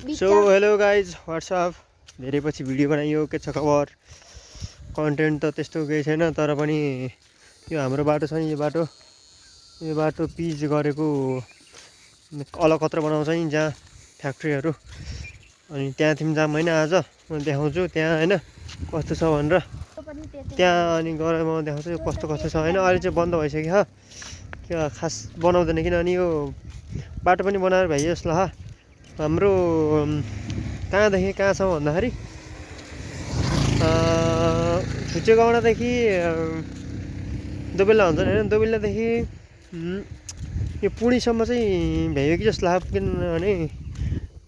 So hello guys what's up धेरै पछि video बनाइयो के छ खबर कन्टेन्ट त त्यस्तो केही छैन तर पनि यो हाम्रो बाटो छ नि यो बाटो पिच गरेको अलकत्र बनाउँछ नि जहाँ फ्याक्ट्रीहरू अनि त्यहाँ तिमी जाम होइन आज म देखाउँछु त्यहाँ होइन कस्तो छ भनेर त्यहाँ अनि गएर म देखाउँछु कस्तो कस्तो छ होइन अहिले चाहिँ बन्द भइसक्यो क्या खास बनाउँदैन किनभने यो बाटो पनि बनाएर भइयोस् ल हाम्रो कहाँदेखि कहाँ छ भन्दाखेरि छुचेगाउँडादेखि दोबेल्ला हुन्छ होइन दोबेल्लादेखि यो पुणीसम्म चाहिँ भ्याइयो कि जस्तो लाग्यो किनभने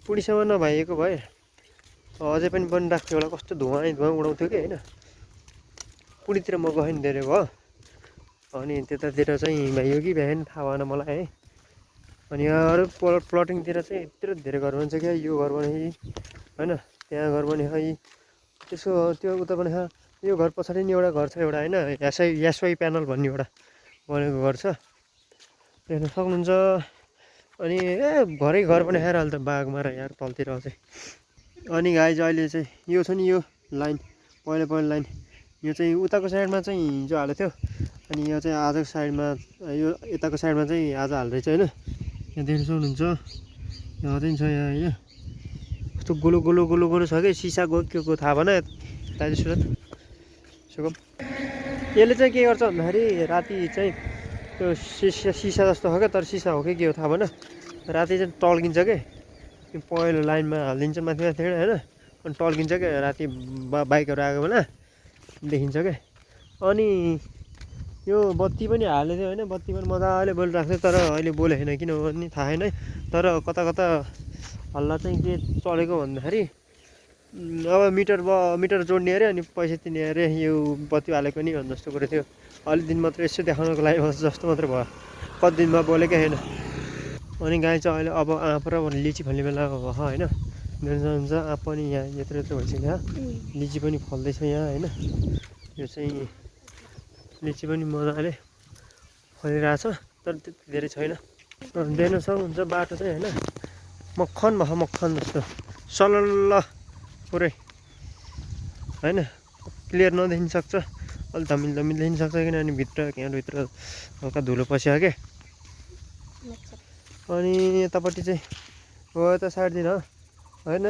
पुणीसम्म नभइएको भए अझै पनि बनिरहेको थियो होला कस्तो धुवा उडाउँथ्यो कि होइन पुणीतिर म गएँ नि धेरै भयो अनि त्यतातिर चाहिँ भ्याइयो कि भ्याएन थाहा भएन मलाई है अनि अरू प्लटिङतिर चाहिँ यत्रो धेरै घर बन्छ क्या यो घर बने होइन त्यहाँ घर बने खै त्यसो त्यो उता बने यो घर पछाडि नि एउटा घर छ एउटा होइन यासवाई प्यानल भन्ने एउटा बनेको घर छ हेर्न सक्नुहुन्छ अनि घरै घर बनाएर अहिले त बाघमारा यार तलतिर अझै अनि गाइज अहिले चाहिँ यो छ नि यो लाइन पहिलो लाइन यो चाहिँ उताको साइडमा चाहिँ हिजो हालेको थियो अनि यो चाहिँ आजको साइडमा यो यताको साइडमा चाहिँ आज हाल्दैछ होइन यहाँ देख्न सक्नुहुन्छ यहाँ चाहिँ छ यहाँ होइन कस्तो गोलो गोलो गोलो गोलो छ कि सिसा के को थाहा भएन दाजु सुरत सुगम यसले चाहिँ के गर्छ भन्दाखेरि राति चाहिँ त्यो सिसा जस्तो हो क्या तर सिसा हो कि के हो थाहा भएन राति चाहिँ टल्किन्छ के त्यो पहिलो लाइनमा हालिदिन्छ माथि होइन अनि टल्किन्छ क्या राति बाइकहरू आएको बेला देखिन्छ क्या अनि यो बत्ती पनि हालेको थियो होइन बत्ती पनि मजाले बोलिरहेको थियो तर अहिले बोलेको छैन किनभने थाहा छैन तर कता कता हल्ला चाहिँ के चलेको भन्दाखेरि अब मिटर जोड्ने अरे अनि पैसा तिर्ने अरे यो बत्ती हालेको नि भन्ने जस्तो कुरो थियो अलि दिन मात्र यसो देखाउनको लागि जस्तो मात्र भयो कति दिनमा बोलेकै छैन अनि गाई चाहिँ अहिले अब आँप र लिची फल्ने बेला भयो होइन हुन्छ आँप पनि यहाँ यत्रो यत्रो भइसक्यो लिची पनि फल्दैछ यहाँ होइन यो चाहिँ लिची पनि मजाले फलिरहेछ तर त्यति धेरै छैन देख्न सक्नुहुन्छ बाटो चाहिँ होइन मक्खन भयो मक्खन जस्तो सलल्ल पुरै होइन क्लियर नदेखिन सक्छ अलिक धमिल देखिन सक्छ किनभने भित्रभित्र हल्का धुलो पस्यो क्या अनि यतापट्टि चाहिँ हो यता साइडतिर होइन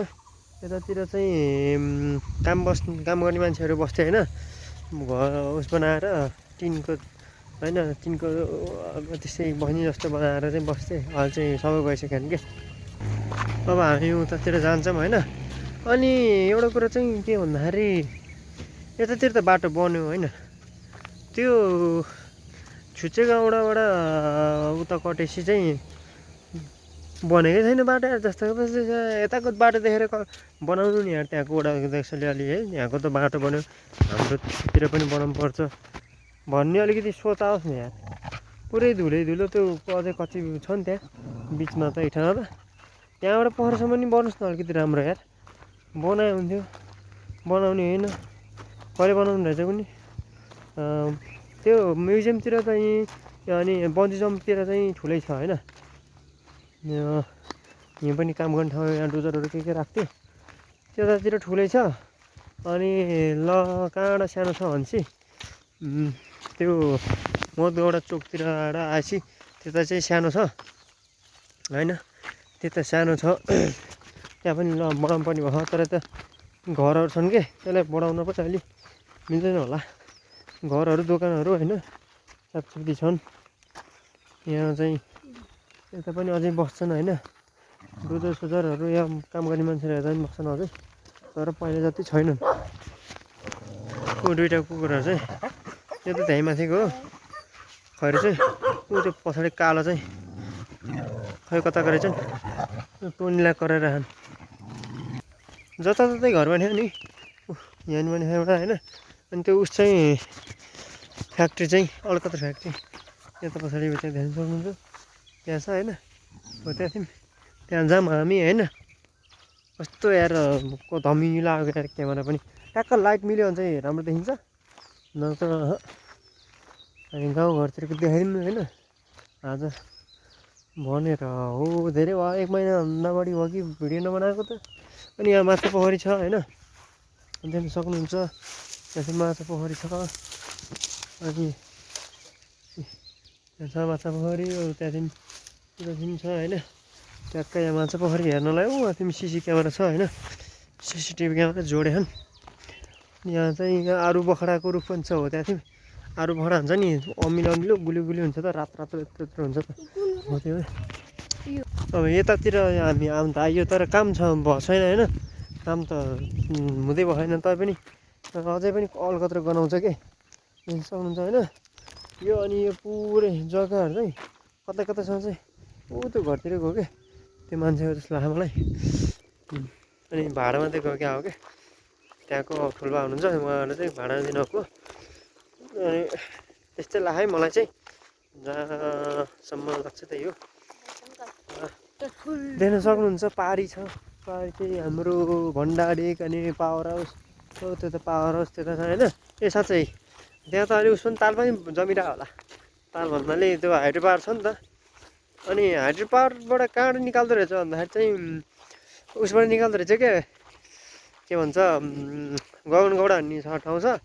यतातिर चाहिँ काम गर्ने मान्छेहरू बस्थ्यो होइन घर उस बनाएर टिनको होइन टिनको त्यस्तै बहिनी जस्तो बनाएर चाहिँ बस्थेँ अहिले चाहिँ सबै गइसक्यो नि के अब हामी उतातिर जान्छौँ होइन अनि एउटा कुरा चाहिँ के भन्दाखेरि यतातिर त बाटो बन्यो होइन त्यो छुचेगाउँडाबाट उता कटेसी चाहिँ बनेकै छैन बाटो यार जस्तो यताको बाटो देखेर बनाउनु नि यार त्यहाँको वडा अध्यक्षले अलि है यहाँको त बाटो बन्यो हाम्रोतिर पनि बनाउनु पर्छ भन्ने अलिकति सोच आओस् नि यार पुरै धुलो त्यो अझै कच्ची छ नि त्यहाँ बिचमा त इठामा त त्यहाँबाट पहरसम्म नि बनोस् न अलिकति राम्रो यार बनाए हुन्थ्यो बनाउने होइन कहिले बनाउनु रहेछ पनि त्यो म्युजियमतिर चाहिँ अनि बन्जी जम्पतिर चाहिँ ठुलै छ होइन यहाँ पनि काम गर्ने ठाउँ यहाँ डोजरहरू के राख्थ्यो त्यतातिर ठुलै छ अनि ल कहाँबाट सानो छ भनेपछि त्यो मधुगौडा चोकतिरबाट आएपछि त्यता चाहिँ सानो छ होइन त्यता सानो छ त्यहाँ पनि ल बढाउनु पर्ने भयो तर त घरहरू छन् के त्यसलाई बढाउन पनि अलि मिल्दैन होला घरहरू दोकानहरू होइन साफसुग्घर छन् यहाँ चाहिँ यता पनि अझै बस्छन् होइन सोजरहरू या काम गर्ने मान्छेहरू यता पनि बस्छन् अझै तर पहिला जति छैनन् दुइटा कुकुरहरू चाहिँ यो त त्यहीँ माथिको हो खैरो चाहिँ ऊ त्यो पछाडि कालो चाहिँ खै कता गरेछ नि टोनीलाई कराइरहन् जताततै घर बन्यो नि यहाँ पनि बन्यो एउटा होइन अनि त्यो उस चाहिँ फ्याक्ट्री चाहिँ अलकत्र फ्याक्ट्री यता पछाडि चाहिँ ध्यान सक्नुहुन्छ त्यहाँ छ होइन हो त्यहाँ जाऊँ हामी होइन कस्तो यार धमिलो आएको यार क्यामेरा पनि ट्याक्क लाइट मिल्यो भने चाहिँ राम्रो देखिन्छ नत्र हामी गाउँघरतिरको देखाइदिउँ होइन आज भनेर हो धेरै भयो 1 महिनाभन्दा बढी भयो कि भिडियो नबनाएको त। अनि यहाँ माछा पोखरी छ होइन, देख्न सक्नुहुन्छ यहाँ चाहिँ माछा पोखरी छ। अनि यहाँ छ माछा पोखरी, त्यहाँदेखि छ होइन, ट्याक्कै यहाँ माछा पोखरी हेर्नलाई माथि सिसी क्यामेरा छ होइन, सिसिटिभी क्यामेरा जोडेछन्। यहाँ चाहिँ यहाँ आरू बखडाको रुख पनि छ हो, त्यहाँ थियौँ आरू बखडा हुन्छ नि अमिलो गुली हुन्छ त, रातो यत्रो हुन्छ त हो त्यो। अब यतातिर हामी आउनु त आइयो तर काम छ भएको छैन होइन, काम त हुँदै भएन तैपनि अझै पनि अलकत्र गनाउँछ के देख्न सक्नुहुन्छ होइन। यो अनि यो पुरै जग्गाहरू चाहिँ कता कतासम्म चाहिँ त्यो घरतिर गयो क्या त्यो मान्छेको जस्तो लाग्यो मलाई। अनि भाडामा चाहिँ गयो क्या हो क्या, त्यहाँको ठुल्बा हुनुहुन्छ उहाँहरूले चाहिँ भाडा दिनुभएको। अनि त्यस्तै लाग्यो मलाई चाहिँ, जहाँसम्म लाग्छ त्यही हो। देख्न सक्नुहुन्छ पारी छ, पारी चाहिँ हाम्रो भण्डारेक अनि पावर हाउस हो, त्यो त पावर हाउस त्यता छ होइन। ए साँच्चै त्यहाँ त अहिले उस पनि ताल पनि जमिरहेको होला, ताल भन्नाले त्यो हाइड्रो पावर छ नि त। अनि हाइड्रो पावरबाट कहाँबाट निकाल्दो रहेछ भन्दाखेरि चाहिँ उसबाट निकाल्दो रहेछ के भन्छ गगनगौडा भन्ने छ ठाउँ छ,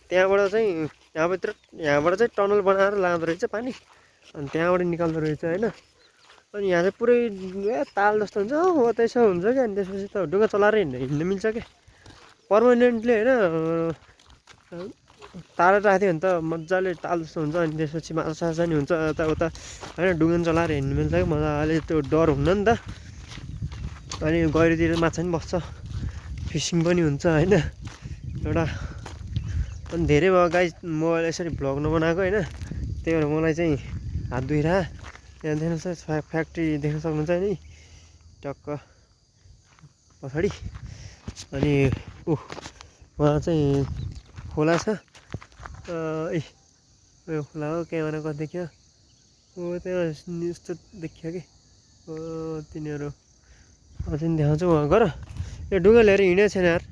त्यहाँबाट चाहिँ यहाँबाट चाहिँ टनल बनाएर लाँदो रहेछ पानी, अनि त्यहाँबाट निकाल्दो रहेछ होइन। अनि यहाँ चाहिँ पुरै ताल जस्तो हुन्छ हो त्यसो हुन्छ क्या। अनि त्यसपछि त ढुङ्गा चलाएर हिँड्न मिल्छ क्या पर्मानेन्टली होइन, तार राख्यो भने त मजाले ताल जस्तो हुन्छ। अनि त्यसपछि माछा साछा नि हुन्छ यताउता होइन, ढुङ्गा चलाएर हिँड्नु मिल्छ क्या मजाले, त्यो डर हुन्न नि त। अनि गहिरोतिर माछा पनि बस्छ, फिसिङ पनि हुन्छ होइन एउटा। अनि धेरै भयो गाइस मोबाइल यसरी भ्लग नबनाएको होइन, त्यही भएर मलाई चाहिँ हात दुखिरह। यहाँ देख्नुहोस् फ्याक्ट्री देख्न सक्नुहुन्छ नि टक्क पछाडि। अनि उहाँ चाहिँ खोला छ, यो खोला हो, क्यामेरा कति देखियो त्यहाँ यस्तो देखियो कि तिनीहरू अझै देखाउँछु उहाँ गर। यो ढुङ्गा लिएर हिँडेको छैन यार,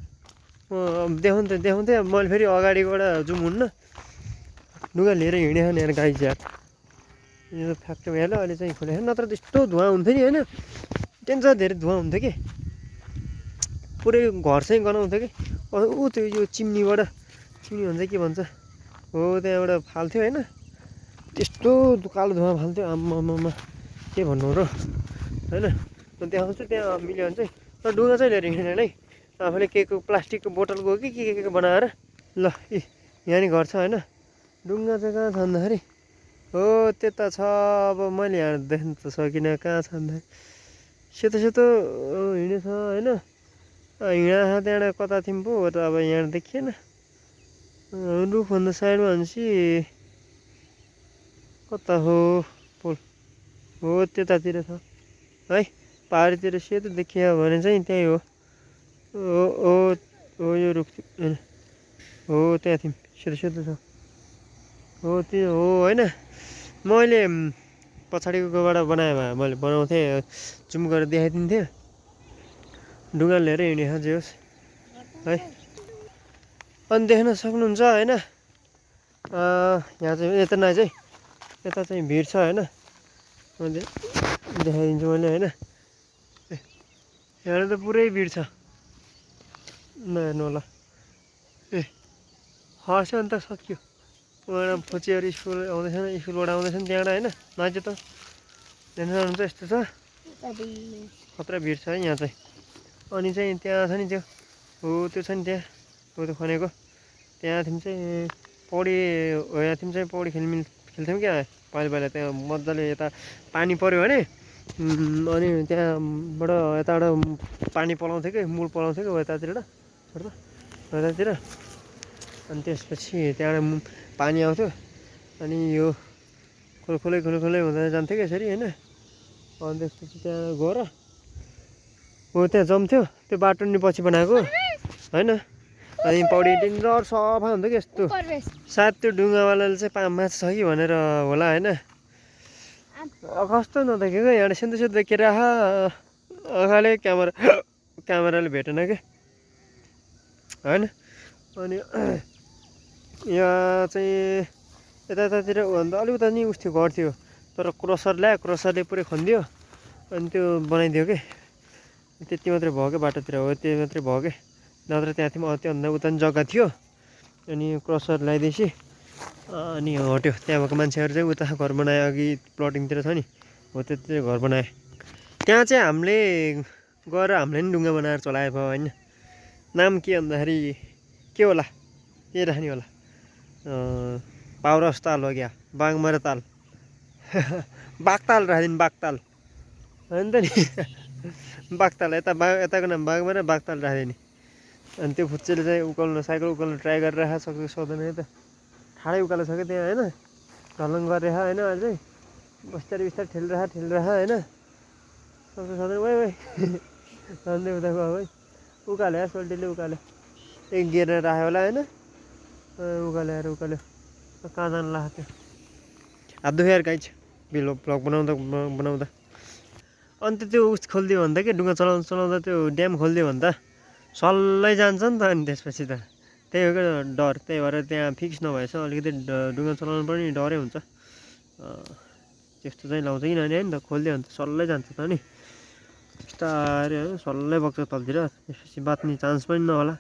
देखाउँथेँ मैले फेरि अगाडिबाट जुम हुन्न, ढुङ्गा लिएर हिँडेको नि यार गाइज यार। यो फ्याक्ट्री भइहाल्यो अहिले चाहिँ खोलेको, नत्र त्यस्तो धुवा हुन्थ्यो नि होइन, टेन्सन धेरै धुवा हुन्थ्यो कि पुरै घर चाहिँ गनाउँथ्यो कि। त्यो यो चिम्नी भन्छ के भन्छ हो त्यहाँबाट फाल्थ्यो होइन, त्यस्तो कालो धुवा फाल्थ्यो आम्मामा के भन्नु र होइन। देखाउँछु त्यहाँ मिल्यो भने चाहिँ, तर ढुङ्गा चाहिँ लिएर हिँडेन है, आफूले के प्लास्टिकको बोतलको के बनाएर ल। यहाँ नि घर छ होइन, ढुङ्गा चाहिँ कहाँ छ भन्दाखेरि हो त्यता छ। अब मैले यहाँ देख्न त सकिनँ कहाँ छ भन्दाखेरि सेतो हिँडेछ होइन, हिँडा त्यहाँबाट कता थियौँ पो त अब यहाँ देखिएन। रुखभन्दा साइडमा भनेपछि कता हो पोल हो त्यतातिर छ है, पाहाडतिर सेतो देखियो भने चाहिँ त्यही हो। यो रुख हो त्यहाँ थियौँ, सेतो छ हो त्यो हो होइन। मैले पछाडिकोबाट बनाएँ भए मैले बनाउँथेँ, जुम गरेर देखाइदिन्थेँ। ढुङ्गा लिएर हिँडेको जे होस् है। अनि देख्न सक्नुहुन्छ होइन, यहाँ चाहिँ यता चाहिँ भिड छ होइन, देखाइदिन्छु मैले होइन। यहाँ त पुरै भिड छ नहेर्नु होला। हस् अन्त सक्यो, उहाँ फोचीहरू स्कुलबाट आउँदैछन् त्यहाँबाट होइन, नाच्यो त देख्न सक्नुहुन्छ यस्तो छ खतरा भिड छ है यहाँ चाहिँ। अनि चाहिँ त्यहाँ छ नि त्यो हो त्यो छ नि त्यहाँ हो त्यो खनेको, त्यहाँ थियौँ चाहिँ पौडी हो, यहाँ थियौँ चाहिँ पौडी खेल्थ्यौँ क्या पहिला त्यहाँ मजाले। यता पानी पऱ्यो भने अनि त्यहाँबाट यताबाट पानी पलाउँथ्यो कि मूल पलाउँथ्यो कि यतातिर। अनि त्यसपछि त्यहाँबाट पानी आउँथ्यो अनि यो खोलै हुँदा जान्थ्यो कि यसरी होइन। अनि त्यसपछि त्यहाँ गएर हो त्यहाँ जम्थ्यो, त्यो बाटो नि पछि बनाएको होइन। अनि पौडी डेन्जर सफा हुन्थ्यो कि यस्तो, सायद त्यो ढुङ्गावालाले चाहिँ माछा छ कि भनेर होला होइन। कस्तो नदेखेको यहाँ सेतो देखेर आँखाले क्यामेराले भेटेन क्या होइन। अनि यहाँ चाहिँ यतातिर भन्दा अलिकता नि उस थियो घर थियो, तर क्रसर ल्यायो, क्रसरले पुरै खनिदियो अनि त्यो बनाइदियो के। त्यति मात्रै भयो क्या बाटोतिर, हो त्यो मात्रै भयो के। नत्र त्यहाँ थियो त्योभन्दा उता पनि जग्गा थियो। अनि क्रसर ल्याइदिएपछि अनि हट्यो। त्यहाँ भएको मान्छेहरू चाहिँ उता घर बनायो, अघि प्लटिङतिर छ नि हो त्यतिर घर बनायो। त्यहाँ चाहिँ हामीले गएर हामीले नि ढुङ्गा बनाएर चलाए भयो होइन। नाम के भन्दाखेरि के होला, के राख्ने होला, पावरस ताल हो क्या, बाघमारा ताल बाघताल राखिदिनु, बाघताल होइन त नि बाघताल। यताको नाम बाघमारा, बाघताल राखिदिने। अनि त्यो फुच्चेले चाहिँ उकाल्नु, साइकल उकाल्नु ट्राई गरिरहेको सक्छ सक्दैन है त। ठाडै उकालो छ क्या त्यहाँ होइन, ढलङ गरेर होइन, अझै बिस्तारै बिस्तारै ठेलिरह होइन, सक्छ सक्दैन वै वै झन्डै उता गयो है। उकाल्यो सोल्टीले उकाल्यो, एक गियरमा राख्यो होला होइन, उकाल्यो कहाँ जानु लाग्छ त्यो। हात दुख्यो यार गाइज भ्लग बनाउँदा। अन्त त्यो उस खोलिदियो भने त के, ढुङ्गा चलाउँदा त्यो ड्याम खोलिदियो भने त सल्लै जान्छ नि त। अनि त्यसपछि त त्यही हो क्या डर। त्यही भएर त्यहाँ फिक्स नभएछ अलिकति ढुङ्गा चलाउनु पनि डरै हुन्छ। त्यस्तो चाहिँ लाउँछ किनभने होइन त, खोलिदियो भने त सल्लै जान्छ त नि, बिस्तारै होइन सल्लै बग्छ तलतिर। त्यसपछि बाच्ने चान्स पनि नहोला।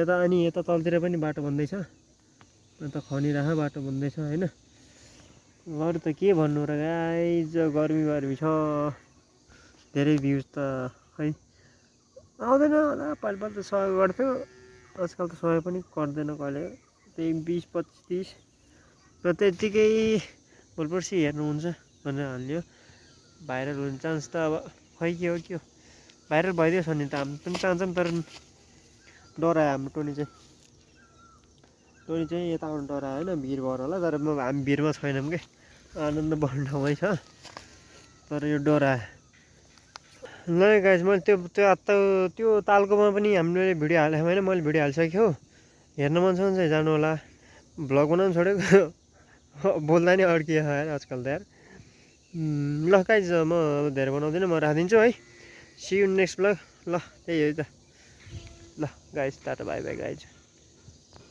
यता अनि यता तलतिर पनि बाटो बन्दैछ, अन्त खनिराख बाटो बन्दैछ होइन। अरू त के भन्नु र गाइज, गर्मी छ धेरै। भ्युज त खै आउँदैन होला, पालि त 100 गर्थ्यो, आजकल त 100 पनि गर्दैन कहिले। त्यही 20-25-30 र त्यत्तिकै भोलिपर्सि हेर्नुहुन्छ भनेर हालिदियो। भाइरल हुने चान्स त अब खै के हो भाइरल भइदियोस् भने त हामी पनि चाहन्छौँ, तर डरायो हाम्रो टोनी चाहिँ यता आउनु डरायो होइन, भिड भएर होला। तर हामी भिडमा छैनौँ क्या, आनन्द बढ्ने ठाउँमै छ, तर यो डरायो। ल गाइज मैले त्यो तालकोमा पनि हामीले भिडियो हालेको होइन, मैले भिडियो हालिसकेको। हेर्न मन छ भने चाहिँ जानु होला। भ्लग बनाउनु छोडेको बोल्दा नि अड्कियो यार आजकल त यार। ल गाइज म धेरै बनाउँदिनँ, म राखिदिन्छु है। See you next vlog. ल त्यही हो त, ल guys tata bye bye guys.